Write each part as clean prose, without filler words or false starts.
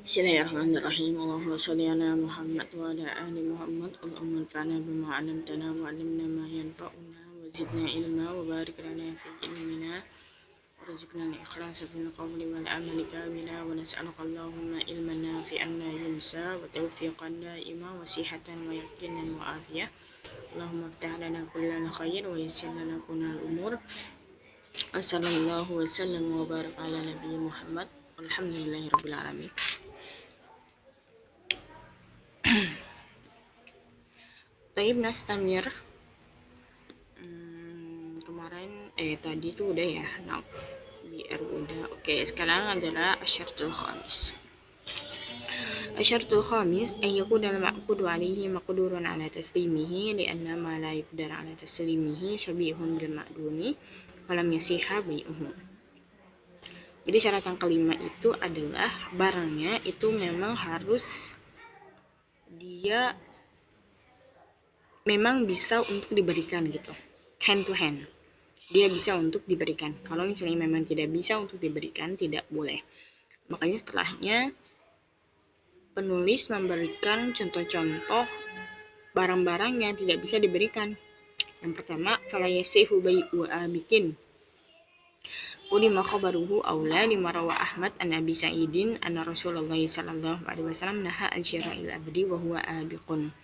Bismillahirrahmanirrahim. Allahumma sholli ala Muhammad wa ala ali Muhammad. Allahumma anfa'na bima 'allamtana wa 'allimna ma yanfa'una wa zidna ilma wa barik lana fi ilmina warzuqna al-ikhlasa fil qawli wal amali kamila wa nas'aluka Allahumma ilman nafi'an la yunsa wa tawfiqan da'ima wa sihhatan wa yaqinan wa afiyah. Allahumma iftah lana kullal khair wa yassir lana kullal umur. Wa sallallahu wa sallam wa barik ala nabiyyi Muhammad. Alhamdulillahirabbil alamin. Taib nastamir. Kemarin tadi tuh udah ya. Nah, biar udah. Oke, sekarang adalah asyaratul khamis. Asyaratul khamis ayyakun al ma'qudu alaihi maqdurun ala taslimihi li'anna ma la yuqdar ala taslimihi syabihun bil ma'dumi falam yasiha bai'uhu. Jadi syarat yang kelima itu adalah barangnya itu memang harus dia memang bisa untuk diberikan gitu, hand to hand. Dia bisa untuk diberikan. Kalau misalnya memang tidak bisa untuk diberikan, tidak boleh. Makanya setelahnya penulis memberikan contoh-contoh barang-barang yang tidak bisa diberikan. Yang pertama, fala yasihu bai'u abikin. Ulima khabaruhu aula lima rawa Ahmad an Abi Sa'idin anna Rasulullah sallallahu alaihi wasallam naha an syira'il abdi wa huwa abiqun.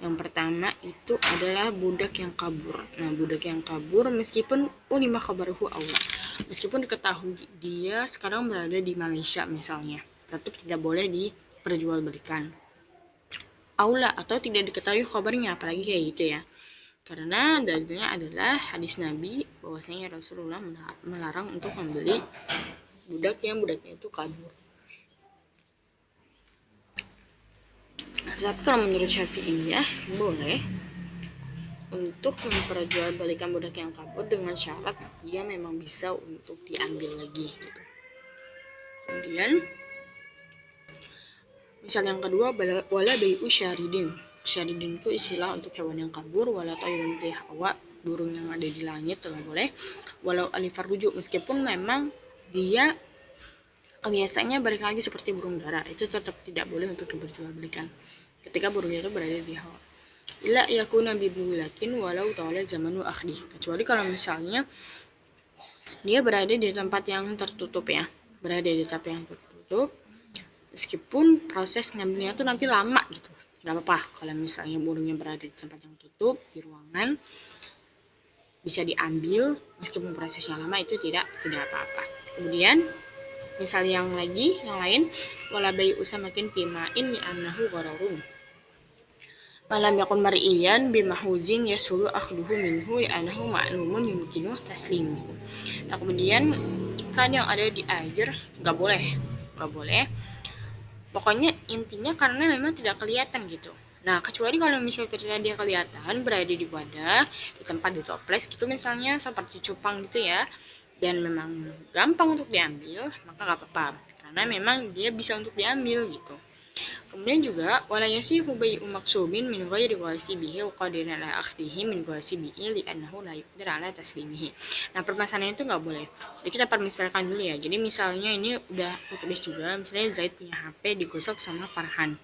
Yang pertama itu adalah budak yang kabur. Nah, budak yang kabur meskipun ulima khabaruhu aula. Meskipun diketahui dia sekarang berada di Malaysia misalnya, tetap tidak boleh diperjualbelikan. Aula atau tidak diketahui kabarnya, apalagi kayak gitu ya. Karena dalilnya adalah hadis Nabi bahwasanya Rasulullah melarang untuk membeli budak yang budaknya itu kabur. Tapi kalau menurut Syafi'iyah boleh untuk memperjualbelikan budak yang kabur dengan syarat dia memang bisa untuk diambil lagi gitu. Kemudian misal yang kedua wala bai'u syaridin. Syaridin itu istilah untuk hewan yang kabur, wala tayrun fi hawa, burung yang ada di langit tidak boleh. Walau alifar rujuk, meskipun memang dia biasanya balik lagi seperti burung dara, itu tetap tidak boleh untuk diperjualbelikan ketika burungnya itu berada di hawa. Illa yakuna bibulatin walau ta'ala zamanu akhdi, kecuali kalau misalnya dia berada di tempat yang tertutup ya, berada di tempat yang tertutup meskipun proses ngambilnya tuh nanti lama gitu, nggak apa-apa. Kalau misalnya burungnya berada di tempat yang tutup di ruangan bisa diambil meskipun prosesnya lama, itu tidak apa-apa. Kemudian misal yang lain wala bai'u samakin fima'in li'annahu ghararun malam yakun mar'iyan bimahuzin yasulu akhduhu minhu li'annahu ma'lumun yumkinu taslimuhu. Nah, kemudian ikan yang ada di air nggak boleh. Pokoknya intinya karena memang tidak kelihatan gitu. Nah, kecuali kalau misalnya ternyata dia kelihatan berada di wadah, di tempat di toples gitu misalnya, seperti cupang gitu ya, dan memang gampang untuk diambil, maka nggak apa-apa. Karena memang dia bisa untuk diambil gitu. Kemudian juga wala yasihu bai'u maksubin min ghairi ghasibihi wa qadirin ala akhdihi min ghasibihi li'annahu la yuqdir ala taslimihi. Nah, permasalahannya itu nggak boleh. Jadi kita permisalkan dulu ya. Jadi misalnya ini udah tulis juga, misalnya Zaid punya HP digosok sama Farhan.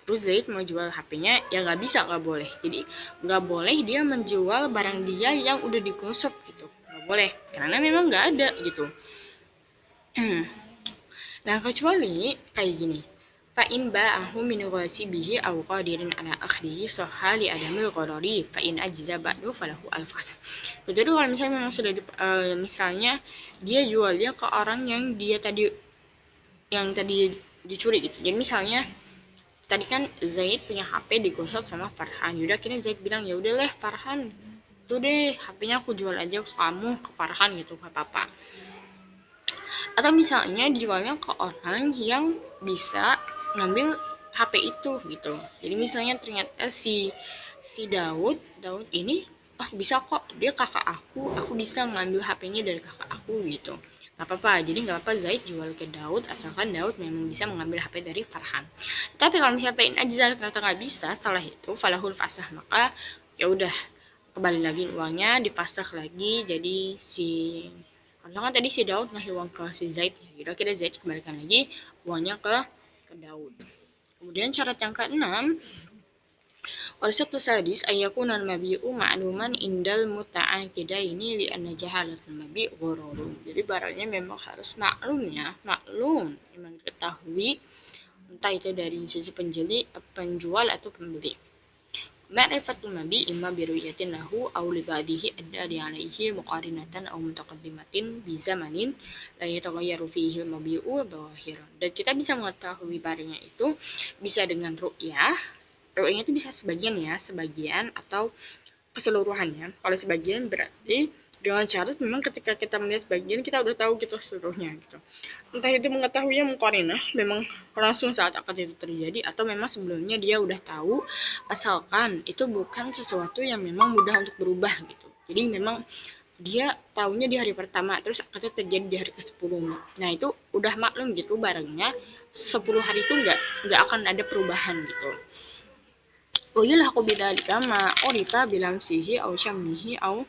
Terus Zaid mau jual HP-nya, ya nggak boleh. Jadi nggak boleh dia menjual barang dia yang udah digosok gitu, nggak boleh. Karena memang nggak ada gitu. Nah, kecuali kayak gini. Fa'in ba'ahu min ghasibihi aw qadirin ala akhdihi sahha li adamil qarari fa'in ajza ba'du falahu al-fas. Jadi kalau misalnya memang sudah misalnya dia jualnya ke orang yang tadi dicuri gitu. Jadi misalnya tadi kan Zaid punya HP digosok sama Farhan. Yaudah akhirnya Zaid bilang, ya udahlah Farhan, tuh deh HP-nya aku jual aja ke kamu, ke Farhan gitu, ke papa. Atau misalnya dijualnya ke orang yang bisa ngambil HP itu gitu. Jadi misalnya ternyata si Daud ini bisa kok, dia kakak aku bisa ngambil HP-nya dari kakak aku gitu. Gak apa-apa, jadi gak apa-apa Zaid jual ke Daud asalkan Daud memang bisa mengambil HP dari Farhan. Tapi kalau misalnya Fa'in ajza ternyata gak bisa, setelah itu falahul fasah, maka ya udah kembali lagi uangnya, difasah lagi. Jadi kalau kan tadi si Daud ngasih uang ke si Zaid, ya udah kita Zaid kembalikan lagi uangnya ke Daud. Kemudian syarat yang keenam, Warsatu sadis ayakunal mabi'u ma'luman indal muta'aqidaini li anna jahalatul mabi' ghururun. Jadi barangnya memang harus maklum ya, maklum, memang diketahui entah itu dari sisi penjual atau pembeli. Ma'rifatul mabi' imma biruyatin lahu aw li ba'dihi adda alaihi muqarinatan aw mutaqaddimatin bi zamanin la yataghayyaru fihi al-mabi'u dhahiran. Dan kita bisa mengetahui barangnya itu bisa dengan ru'yah. Ru'yahnya itu bisa sebagian ya, sebagian atau keseluruhannya. Kalau sebagian berarti dengan syarat memang ketika kita melihat sebagian kita udah tahu gitu seluruhnya gitu. Entah itu mengetahuinya muqarinah, memang langsung saat akad itu terjadi, atau memang sebelumnya dia udah tahu, asalkan itu bukan sesuatu yang memang mudah untuk berubah gitu. Jadi memang dia tahunya di hari pertama, terus akadnya terjadi di hari ke-10. Nah itu udah maklum gitu barangnya 10 hari itu nggak akan ada perubahan gitu. Yulhaqu bidzalika ma urifa bilamsihi aw syammihi aw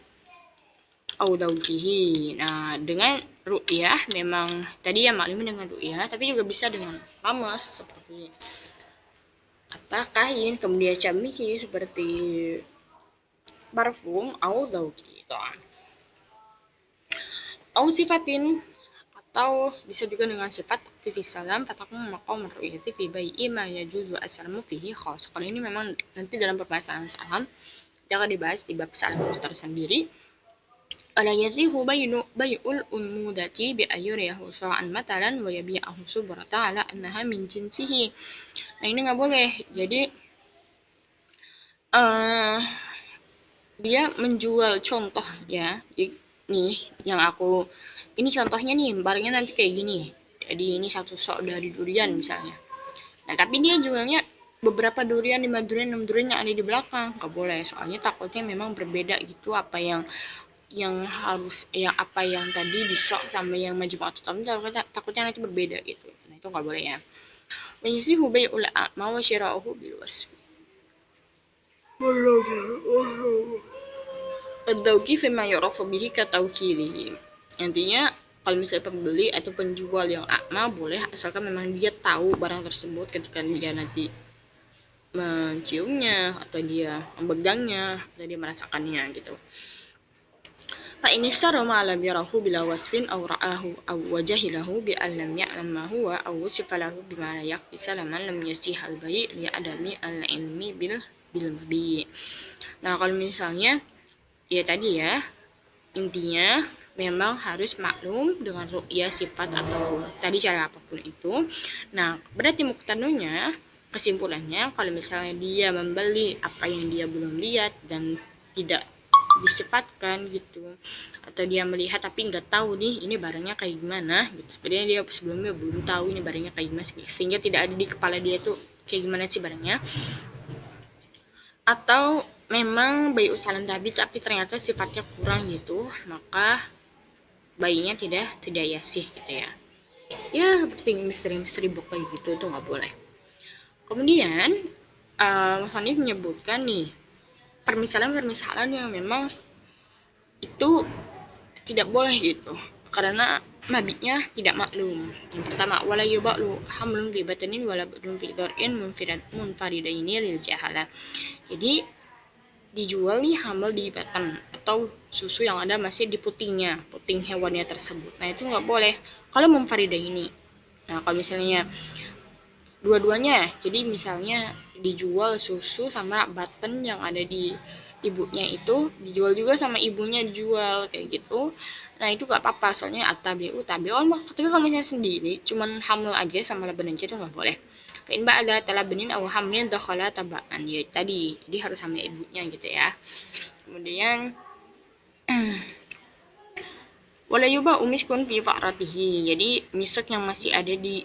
daujihi. Nah, dengan ru'yah memang tadi ya maklum dengan ru'yah, tapi juga bisa dengan lamas seperti kain, kemudian syammihi seperti parfum aw dauji itu. Aw sifatin, atau bisa juga dengan sifat aktivis salam fatakun maqam ru'yati fi bai'i ma yajuzu asalamu fihi khas. Kalau ini memang nanti dalam permasalahan salam jangan dibahas di bab salam itu tersendiri. Ala yazihu bai'ul unmudati bi ayyuriyahu sa'an matalan wa yabi'ahu subrata ala annaha min jinsihi. Nah ini nggak boleh. Jadi dia menjual contoh ya. Nih yang ini contohnya nih, barangnya nanti kayak gini, jadi ini satu sok dari durian misalnya. Nah tapi dia jualnya beberapa durian, 5 durian, 6 durian yang ada di belakang. Gak boleh, soalnya takutnya memang berbeda gitu, apa yang tadi di sok sama yang majmu'at takutnya nanti berbeda gitu. Nah itu gak boleh ya. Menyisihu bai'ul a'ma wa syira'uhu bil wasfi. Ad-dawki fima yu'rafu bihi katawkili. Intinya kalau misalnya pembeli atau penjual yang a'ma boleh, asalkan memang dia tahu barang tersebut ketika dia nanti menciumnya atau dia memegangnya atau dia merasakannya gitu. Fa in ishtara ma lam yarahu bila wasfin aw ra'ahu aw wajahilahu bi an lam ya'lam ma huwa aw wasifa lahu bima la yaqti salaman lam yasihal bai' li adami al-ilmi bil mabi'. Nah kalau misalnya ya tadi ya, intinya memang harus maklum dengan ru'yah, sifat atau tadi cara apapun itu. Nah berarti muqtanunya, kesimpulannya kalau misalnya dia membeli apa yang dia belum lihat dan tidak disifatkan gitu, atau dia melihat tapi nggak tahu nih ini barangnya kayak gimana gitu, sebenarnya dia sebelumnya belum tahu ini barangnya kayak gimana, sehingga tidak ada di kepala dia tuh kayak gimana sih barangnya, atau memang bayi salam tadi tapi ternyata sifatnya kurang gitu, maka bayinya tidak yasih gitu ya. Ya seperti misteri book kayak gitu, itu nggak boleh. Kemudian Mas Hanif menyebutkan nih permisalan yang memang itu tidak boleh gitu karena mabiknya tidak maklum. Yang pertama, wala yuba'lu hamlun fi batanin wala badun fi dar'in munfaridaini lil jahala. Jadi dijual nih hamil di batan atau susu yang ada masih di puting hewannya tersebut. Nah itu nggak boleh kalau munfaridaini. Nah kalau misalnya dua-duanya, jadi misalnya dijual susu sama batan yang ada di ibunya itu dijual juga sama ibunya jual kayak gitu, nah itu gak apa-apa, soalnya tabi'un. Tapi kalau misalnya sendiri cuman hamil aja sama laban aja itu gak boleh. Fa'in ba'da talabanin aw hamlin dakhala tabaan, ya tadi jadi harus sama ibunya gitu ya. Kemudian wala yuba umiskun fi fa'ratihi, jadi misak yang masih ada di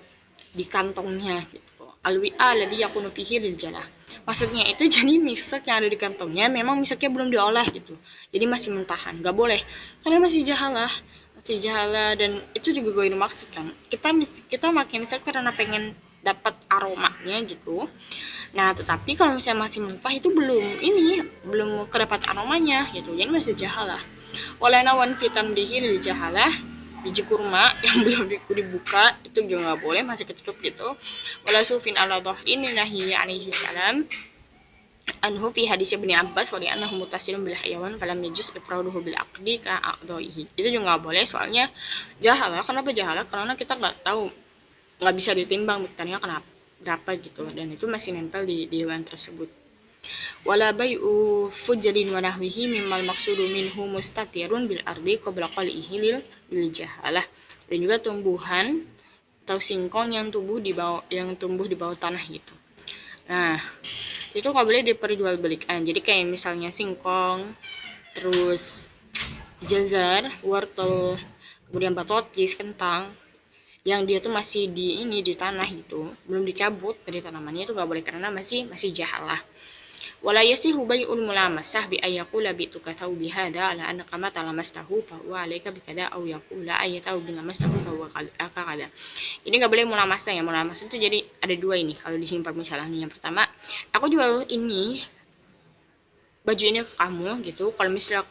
kantongnya gitu. Alwi'a alladhi yakunu fihi lil jalah, maksudnya itu jadi misak yang ada di kantongnya memang misaknya belum diolah gitu, jadi masih mentahan, gak boleh karena masih jahalah, dan itu juga gue maksudkan kita pakai misak karena pengen dapat aromanya gitu. Nah tetapi kalau misalnya masih mentah itu belum kedapat aromanya gitu, jadi masih jahalah. Wala nawan fitamdihi lil jahalah biji kurma yang belum dibuka itu juga nggak boleh, masih ketutup gitu. Wala sufin ala dhahrin nahi alaihi salam anhu fi hadis Ibnu Abbas wa annahu mutasilun bil hayawan falam yajuz ifraduhu bil aqdi ka a'dha'ihi. Itu juga nggak boleh, soalnya jahala. Kenapa jahala? Karena kita nggak tahu, nggak bisa ditimbang mikitannya kenapa berapa gitu, dan itu masih nempel di hewan tersebut. Wala bai'u fujrin wa nahwihi mimmal maqsudu minhu mustatirun bil ardi qabla qalihi lil jahalah. Dan juga tumbuhan atau singkong yang tumbuh di bawah tanah gitu. Nah, itu nggak boleh diperjualbelikan. Jadi kayak misalnya singkong, terus jazar, wortel, kemudian batotis, kentang, yang dia tuh masih di tanah gitu, belum dicabut dari tanamannya, itu nggak boleh karena masih jahalah. Wala yasihu bai'ul mulamasah bi ayyaqula bi tukatau bi hada ala anna kama talamastahu fa huwa alayka bi kada aw yaqula ayyatau bi lamastahu fa huwa kada. Ini nggak boleh mulamasah ya. Mulamasah itu jadi ada dua ini kalau di sini permasalahannya. Yang pertama, aku jual ini baju ini ke kamu gitu. Kalau misalnya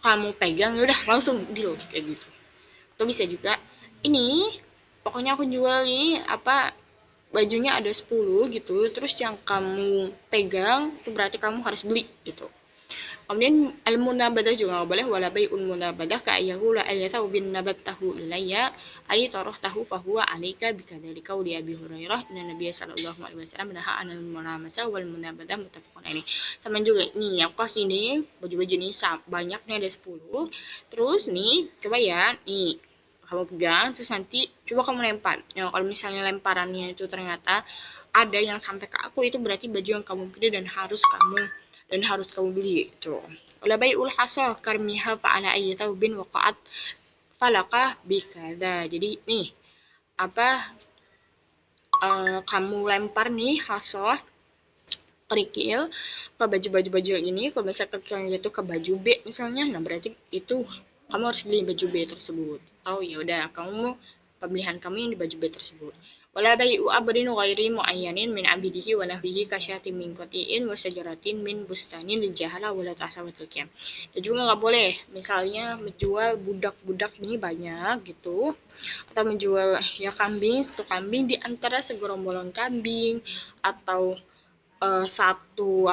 kamu pegang, ya udah langsung deal kayak gitu. Atau bisa juga ini pokoknya aku jual nih bajunya ada 10 gitu, terus yang kamu pegang itu berarti kamu harus beli gitu. Kemudian al-munabadah juga nggak boleh, wala bai'ul munabadah ka ayyahula ayyatahu bin nabatahu ilayya ay tarahtahu fa huwa alayka bikadzalika li Abi Hurairah inna Nabiy sallallahu alaihi wasallam naha 'anil mulamasa wal munabadah muttafaqun ini. Sama juga nih, aku kasih nih baju-baju ini banyak nih, ada 10. Terus nih coba ya, nih kamu pegang, terus nanti coba kamu lempar. Ya, kalau misalnya lemparannya itu ternyata ada yang sampai ke aku, itu berarti baju yang kamu pilih dan harus kamu beli gitu. Wala bai'ul hasa karmiha fa ala ayyi taubin waqa'at falaka bikada. Jadi nih kamu lempar nih hasa kerikil ke baju ini, kalau misalnya kerikilnya itu ke baju B misalnya, nah berarti itu kamu harus beli baju B tersebut. Atau ya udah kamu pemilihan kamu yang di baju B tersebut. Wala bai'u abdin ghairi muayyanin min abidihi wa nahwihi kasyatin min qati'in wa sajaratin min bustanin lil jahala wala tasawatul qiyam. Dan juga nggak boleh misalnya menjual budak-budak ini banyak gitu, atau menjual ya satu kambing di antara segerombolan kambing, atau satu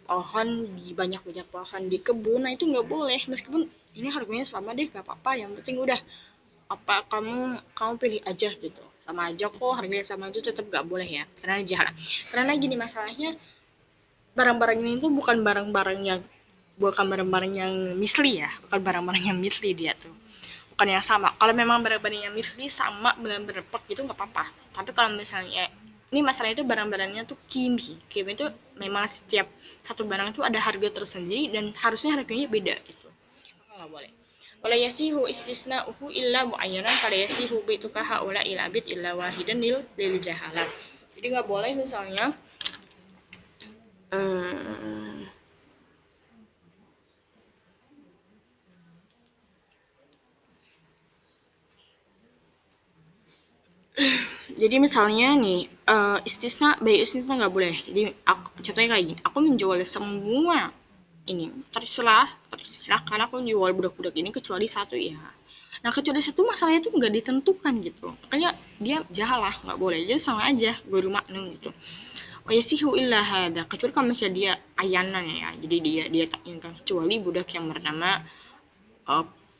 pohon di banyak pohon di kebun. Nah itu nggak boleh, meskipun ini harganya sama deh, nggak apa-apa, yang penting udah kamu pilih aja gitu, sama aja kok harganya sama, itu tetap nggak boleh ya, karena jahat. Karena gini masalahnya, barang-barang ini tuh bukan barang-barang yang misli ya, bukan barang-barang yang misli, dia tuh bukan yang sama. Kalau memang barang-barang yang misli sama benar-benar gitu nggak apa-apa, tapi kalau misalnya ini masalahnya itu barang-barangnya tuh kimi itu memang setiap satu barang itu ada harga tersendiri dan harusnya harganya beda gitu, maka nggak boleh. Wala yasihu istisna'uhu illa mu'ayyanan fala yasihu baituka haula ila abid illa wahidan lil jahalah. Jadi nggak boleh misalnya jadi misalnya nih istisna nggak boleh. Jadi contohnya kayak gini, aku menjual semua ini, terserah karena aku menjual budak-budak ini kecuali satu ya. Nah kecuali satu masalahnya tuh nggak ditentukan gitu, makanya dia jahalah, nggak boleh, jadi sama aja guru maknum gitu. Wayasihu illa hada, kecuali kalau misalnya dia ayanan ya, jadi dia takkan kecuali budak yang bernama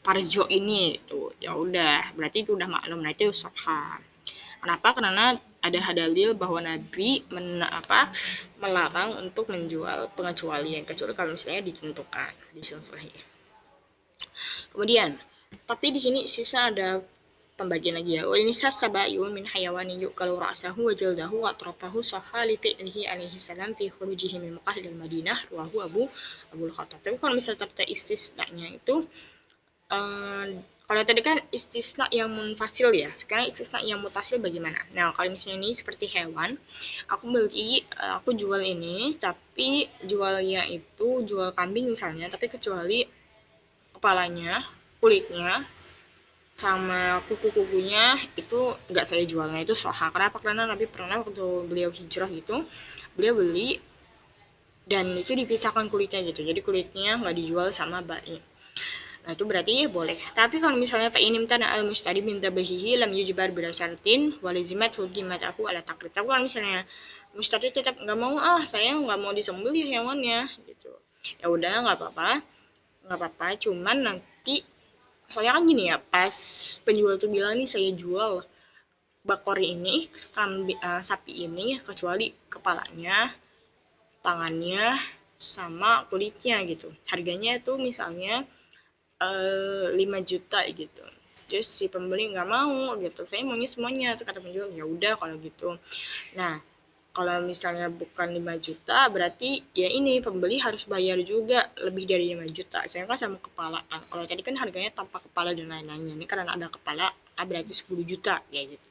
Parjo ini itu, ya udah berarti itu udah maklum, nah itu sahih. Kenapa? Karena ada hadalil bahwa Nabi melarang untuk menjual pengecualian, kecuali kalau misalnya ditentukan di sahih. Kemudian, tapi di sini sisa ada pembagian lagi ya. Wa ini sasabayu min hayawani yuqalu ra'sahu wa jaldahu wa atrafahu sahha li fi'lihi alaihi salam fi khurujihi min Makkah ila Madinah rawahu Abul Khattab. Tapi kalau misalnya ternyata istisnanya itu kalau tadi kan istisna yang munfasil ya, sekarang istisna yang mutasil bagaimana? Nah kalau misalnya ini seperti hewan, aku jual ini, tapi jualnya itu jual kambing misalnya, tapi kecuali kepalanya, kulitnya, sama kuku-kukunya itu nggak saya jualnya, itu sahih. Kenapa? Karena Nabi pernah waktu beliau hijrah gitu, beliau beli dan itu dipisahkan kulitnya gitu, jadi kulitnya nggak dijual sama bayi. Nah itu berarti boleh. Tapi kalau misalnya fa in imtana al mustari min dhabihi lam yujbar bila syaratin walazimat hukimat aku ala taklid. Tapi kalau misalnya mustari tetap nggak mau, saya nggak mau disembelih hewannya gitu, ya udah nggak apa-apa, cuman nanti soalnya kan gini ya, pas penjual tuh bilang nih saya jual bakori ini sapi ini kecuali kepalanya, tangannya, sama kulitnya gitu, harganya tuh misalnya 5 juta gitu. Terus si pembeli nggak mau gitu, saya maunya semuanya, terus kata penjual ya udah kalau gitu. Nah kalau misalnya bukan 5 juta berarti ya ini pembeli harus bayar juga lebih dari 5 juta. Saya kan sama kepala kan. Kalau tadi kan harganya tanpa kepala dan lain-lainnya. Ini karena ada kepala berarti 10 juta kayak gitu.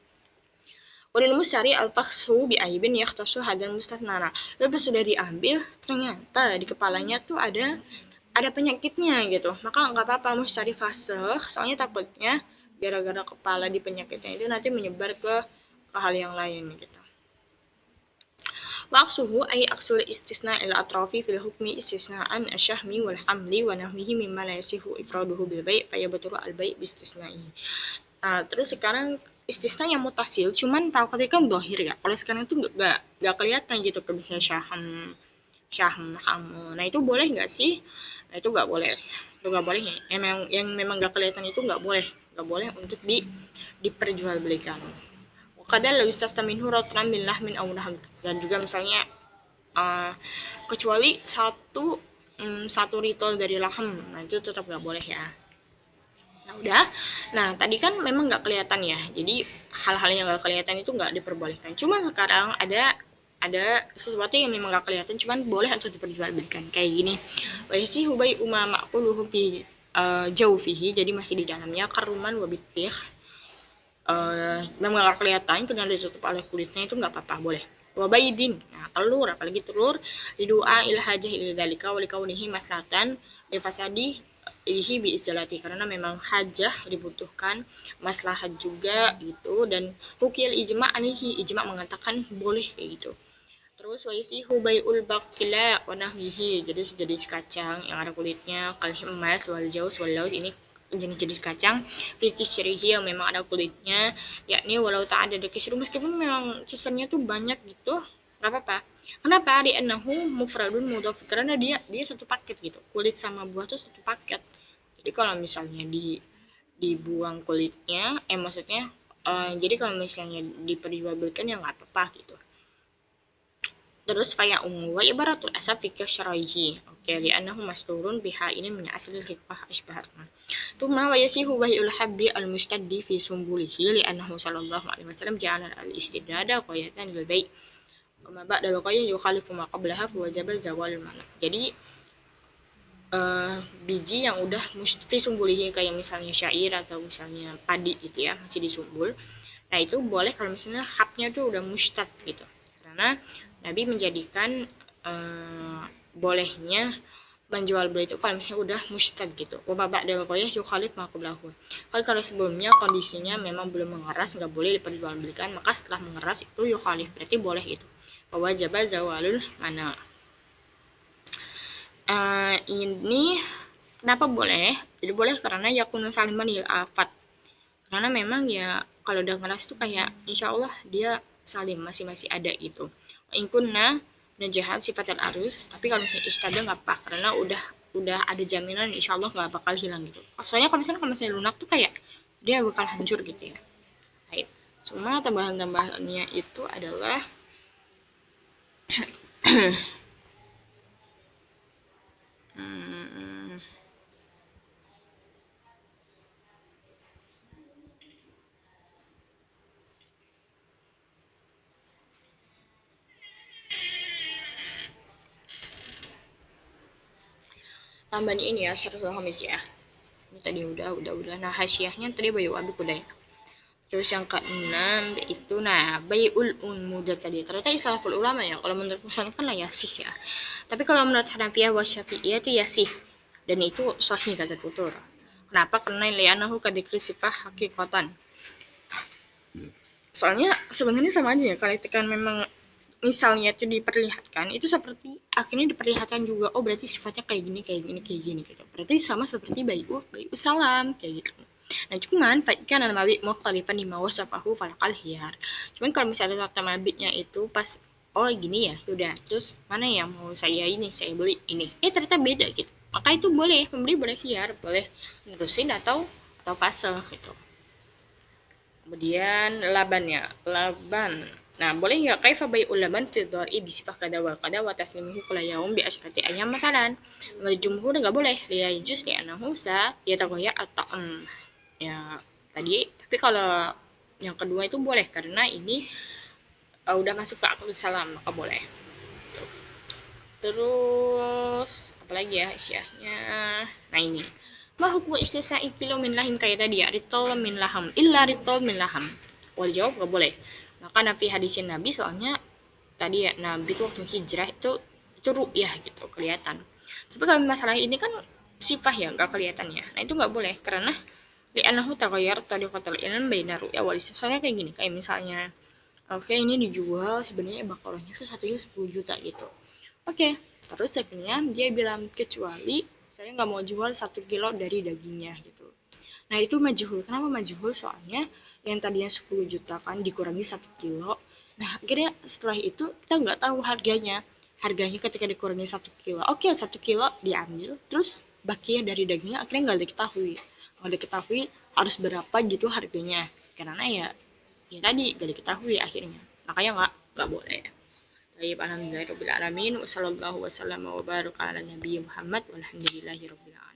Walil musyari al-fakhsu bi aibin yakhtassu hadal mustathnana. Lepas sudah diambil ternyata di kepalanya tuh ada penyakitnya gitu. Maka nggak apa-apa musyari fasakh, soalnya takutnya gara-gara kepala di penyakitnya itu nanti menyebar ke hal yang lain gitu. Waqsuhu ay aqsul istisna ila atrafi fil hukmi istisnaan asyahmi wal hamli wa nahwihi mimma la yasihu ifraduhu bil bai' fa yabturu al bai' bi istisna'i. Terus sekarang istisna yang mutasil cuman tahu tadi kan dohir ya. Kalau sekarang itu enggak kelihatan gitu ke misalnya syahm ham. Nah itu boleh nggak sih? Nah itu nggak boleh. Itu nggak boleh ya. Yang memang nggak kelihatan itu nggak boleh untuk diperjualbelikan. Kadang lebih minhu rotran min lahmin aw naham, dan juga misalnya kecuali satu ritol dari lahem, nah itu tetap nggak boleh ya. Nah udah, nah tadi kan memang nggak kelihatan ya, jadi hal-hal yang nggak kelihatan itu nggak diperbolehkan. Cuman sekarang ada sesuatu yang memang nggak kelihatan cuman boleh untuk diperjualbelikan kayak gini. Wa yasihu bai'u ma ma'quluhu fi jawfihi, jadi masih di dalamnya karuman wa bitih. Memang nggak kelihatan itu dan ditutup oleh kulitnya itu nggak apa-apa, boleh. Wabaidin, nah telur, apalagi telur, lidua ila hajah ila dalika walikaunihi maslahatan lifasadi ihi bi isjalati, karena memang hajah dibutuhkan maslahat juga gitu, dan hukil ijma anihi, ijma mengatakan boleh kayak gitu. Terus waisihu bai'ul baqila wa nahwihi, jadi sejenis kacang yang ada kulitnya, kalih emas wal jaus wal laus, ini jenis-jenis kacang kisrihi yang memang ada kulitnya, yakni walau tak ada kisru, meskipun memang kisarnya tuh banyak gitu nggak apa-apa. Kenapa? Li'annahu mufradun mudhaf, karena dia satu paket gitu, kulit sama buah tuh satu paket. Jadi kalau misalnya dibuang kulitnya maksudnya jadi kalau misalnya diperjualbelikan ya nggak apa-apa gitu. Terus faya wa ibaratul asab fi syaraihi. Oke, li'annahu masturun biha, ini min aslil hiqah asbahatna. Tuma wa yasihu bahiul habbi al mustaddi fi sumbulihi li'annahu sallallahu alaihi wasallam ja'ala al istidada qayatan lil bai'. Wa ma ba'da qayy yukhalifu ma qablaha fa wajaba zawal malak. Jadi biji yang udah fi sumbulihi kayak misalnya syair atau misalnya padi gitu ya, masih disumbul. Nah, itu boleh kalau misalnya habnya tuh udah mustad gitu. Karena Nabi menjadikan bolehnya menjual beli itu kalau misalnya udah mustad gitu. Wabak dari koyah yukhalif maqablahu. Kalau sebelumnya kondisinya memang belum mengeras, nggak boleh diperjualbelikan, maka setelah mengeras itu yukhalif, berarti boleh gitu. Wajib zawalul mana. Ini kenapa boleh? Jadi boleh karena yakunu saliman lil afat. Karena memang ya kalau udah ngeras tuh kayak insya Allah dia salim, masih ada gitu. Ingkunna najahat sifat arus, tapi kalau misalnya istada nggak apa, karena udah ada jaminan insya Allah nggak bakal hilang gitu. Soalnya kalau misalnya lunak tuh kayak dia bakal hancur gitu ya. Baik. Cuma tambahan-tambahannya itu adalah tambahan ini ya, syarah Hamis ya. Ini tadi udah. Nah, hasyiahnya tadi bayu abi udah ya. Terus yang keenam itu bai'ul unmudah tadi. Ternyata istilahul ulama ya. Kalau menurut musannaf kan yasih ya. Tapi kalau menurut Hanafiyah wa Syafi'iyah itu yasih. Dan itu sahih kata tutur. Kenapa? Karena li'annahu kadikri sifah hakikatan. Soalnya sebenarnya sama aja ya. Kalau kan memang misalnya itu diperlihatkan, itu seperti akhirnya diperlihatkan juga, oh berarti sifatnya kayak gini gitu. Berarti sama seperti bai'u salam kayak gitu. Nah cuman kan ada mabit mukhalifan lima wasafahu falakal hiyar. Cuman kalau misalnya kata mabitnya itu pas oh gini ya, udah terus mana yang mau saya beli ini, ternyata beda gitu, maka itu boleh pembeli boleh hiyar, boleh nerusin atau fase gitu. Kemudian laban. Nah, boleh nggak kaifa bai'ul laban fi dhar'i bi sifah kada wa kada wa taslimuhu kula yaum bi asyrati ayyam masalan. Menurut jumhur nggak boleh, ya juz li annahu sa yataghayyar at-ta'am. Ya, tadi tapi kalau yang kedua itu boleh karena ini udah masuk ke akal salam, maka boleh. Terus apalagi ya isyahnya. Nah, ini ma hukum istisna'i kilo min lahim kayak tadi ya, ritol min laham illa ritol min laham. Wal jawab gak boleh. Maka nabi hadisin nabi soalnya tadi ya nabi itu waktu hijrah itu ru'yah gitu, kelihatan. Tapi kalau masalah ini kan sifah ya, gak kelihatan ya. Nah itu gak boleh karena li'annahu taghayyar tariqatul ilm baina ru'ya wal istisna. Soalnya kayak gini, kayak misalnya oke ini dijual sebenarnya bakaranya satunya 10 juta gitu. Oke, terus akhirnya dia bilang kecuali saya nggak mau jual 1 kilo dari dagingnya gitu. Nah itu majhul. Kenapa majhul? Soalnya yang tadinya 10 juta kan dikurangi 1 kilo. Nah akhirnya setelah itu kita nggak tahu harganya. Harganya ketika dikurangi 1 kilo. Oke, 1 kilo diambil. Terus bakinya dari dagingnya akhirnya nggak diketahui. Nggak diketahui harus berapa gitu harganya. Karena ya tadi nggak diketahui akhirnya. Makanya nggak boleh. Baik, alhamdulillahirabbil alamin wa sallallahu wasallam wa baraka ala nabiyyi Muhammad walhamdulillahi rabbil alamin.